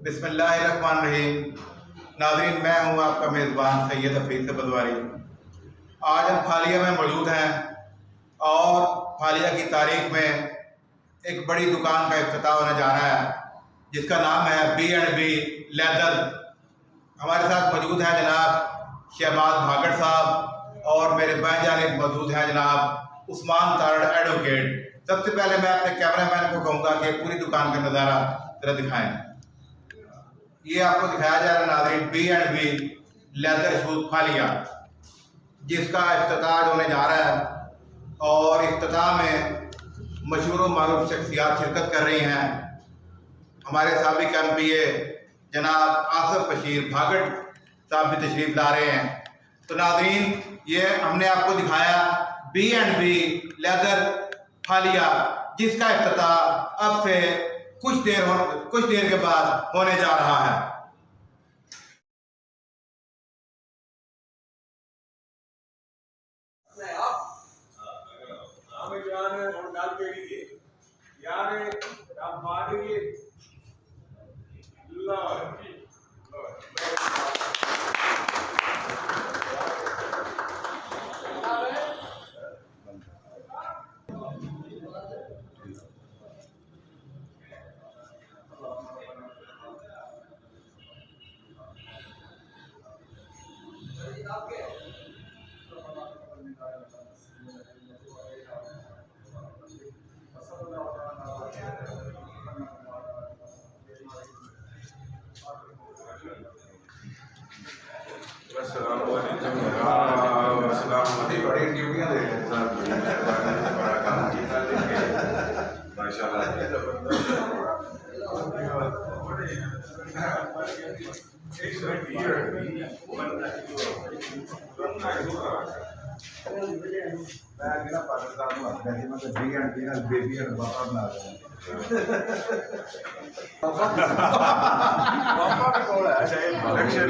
बिस्मिल्लाहिर्रहमानिर्रहीम। नाज़रीन, मैं हूँ आपका मेज़बान सैयद हफीज़ बदवारी। आज हम फालिया में मौजूद हैं और फालिया की तारीख में एक बड़ी दुकान का इफ्तिताह होने जा रहा है जिसका नाम है B&B लेदर। हमारे साथ मौजूद हैं जनाब शहबाज भागड़ साहब और मेरे बाएं जानिब मौजूद हैं जनाब उस्मान तारड़ एडवोकेट। सबसे पहले मैं अपने कैमरामैन को कहूँगा कि पूरी दुकान का नज़ारा जरा दिखाएं। ये आपको दिखाया जा रहा है नाज़रीन B&B लेदर शूज फालिया, जिसका इफ्तिताह होने जा रहा है और इफ्तिताह में मशहूर व मारूफ शख्सियात शिरकत कर रही हैं। हमारे साबिक MPA जनाब आसिफ बशीर भागड़ साहब भी तशरीफ ला रहे हैं। तो नाज़रीन, ये हमने आपको दिखाया B&B लेदर फालिया, जिसका इफ्तिताह अब से कुछ देर के बाद होने जा रहा है।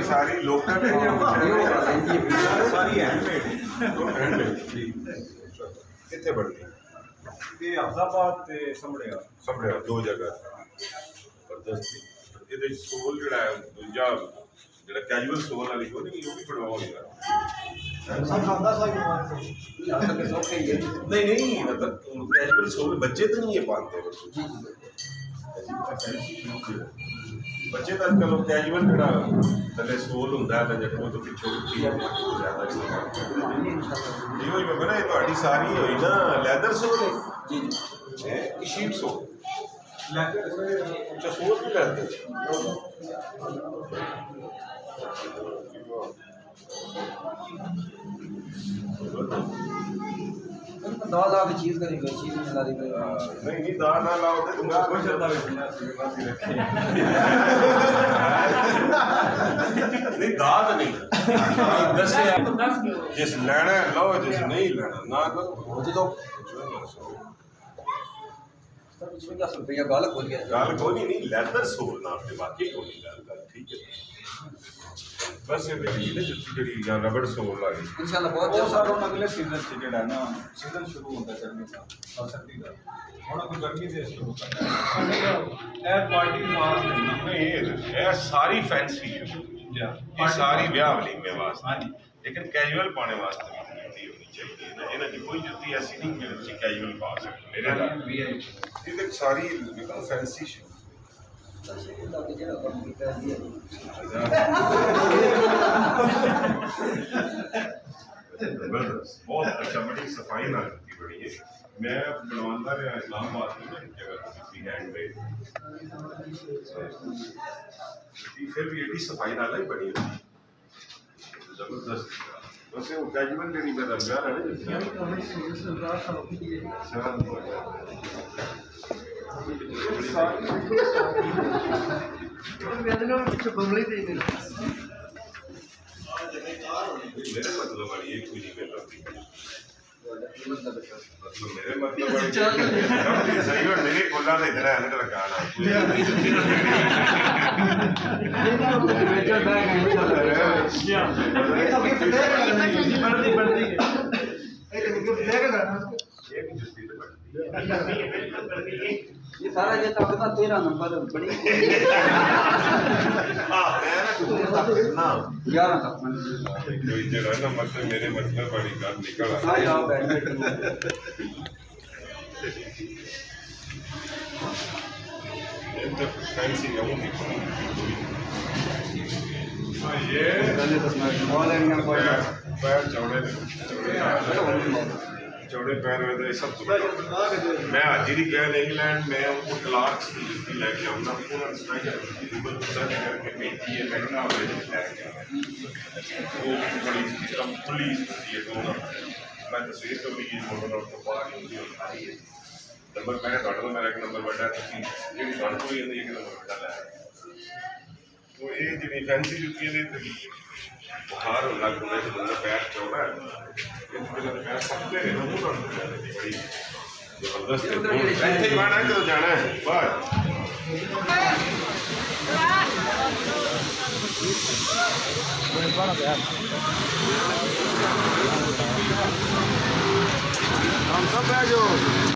सारी लोकल सारी कितने बढ़ती अहमदाबाद ते समड़िया दो जगह जबरदस्त। ये सोल जड़ा दूजा जड़ा कैजुअल सोल वाली हो नहीं, वो भी बढ़वाओ नहीं मतलब कैजुअल सोल बच्चे तो नहीं ये पाते बच्चे तो अजकल कैजुअल जड़ा थले सोल होंदा है जब वो तो पिछों ज्यादा इस्तेमाल मैं ये तो सारी हुई ना लैदर सोल जी शीट सोल अच्छा सोल भी लैदर दाल ला के चीज करी चीज मिला दी नहीं दाल ना लाओ तो तुम कोई चलता नहीं दाल नहीं दस जिस लेना लो जिस नहीं लेना ना लो मुझे तो सब इसमें क्या रुपया गाल खोल गया गाल खोली नहीं लेदर सोल ना आपने बाकी खोली गाल ठीक है बस ये भी जुत्ती जड़ी या रबड़ सोल आ गई इंशाल्लाह बहुत बहुत सारा अगले सीजन से जड़ा ना सीजन शुरू होता है गर्मी का और सर्दी का ਹੁਣ ਕੋਈ गर्मी से शुरू करना है ए पार्टी मास नहीं ये सारी फैंसी है ये सारी ब्याह वाली में वास्ते हाँ जी लेकिन कैजुअल पाने वास्ते जुत्ती होनी चाहिए ना इन्हें की कोई जुत्ती ऐसी नहीं कि जिससे कैजुअल पा सकते मेरे नाल ये सारी बिल्कुल फैंसी है बहुत अच्छा बड़ी सफाई ना करती बड़ी है मैं बनवाता रहा इस्लामाबाद में एक जगह हैंडमेड फिर भी एडी सफाई ना ही बड़ी जबरदस्त बस वो कैजुअल लेनी में रंगा मेरे मतलब वाली एक भी नहीं मिल रही मेरे मतलब वाली सही और मेरे कोला तो इधर है लगाना ये सारा ये तक ना 13 नंबर बड़ी हाँ मैं ना 11 तक मैंने कोई जगह ना मतलब मेरे मतलब बड़ी कर निकल आ हाँ यार बैडमिंटन ये तो फैंसी है वो नहीं ये पहले तो मैं बॉल एरिया कोई पैर चौड़े चौड़े पैर में तो सब मैं आज ही गया इंग्लैंड में उनको क्लार्क्स की जुत्ती लेके आऊंगा पूरा स्ट्राइकर करके भेजी है महंगा लेके वो बड़ी एकदम खुली होती है दोनों मैं तस्वीर तो ली फोटो नोट तो बाहर होती है नंबर मैंने थोड़ा मेरा एक नंबर बड़ा ਤੁਸੀਂ ਜਿਹੜੀ ਤੁਹਾਨੂੰ ਕੋਈ ਨਹੀਂ ਇੱਕ ਨੰਬਰ ਬੜਾ ਲੈ तो ये ਜਿਹੜੀ ਫੈਂਸੀ ਜੁੱਤੀ ਦੇ ਤੇ बुखार होना गुना से बंदा पैर चौड़ा है ये मेरा पैर सकते हैं ना वो बड़ी जबरदस्त है ऐसे ही बाहर करो जाना है बाहर हम सब बैठो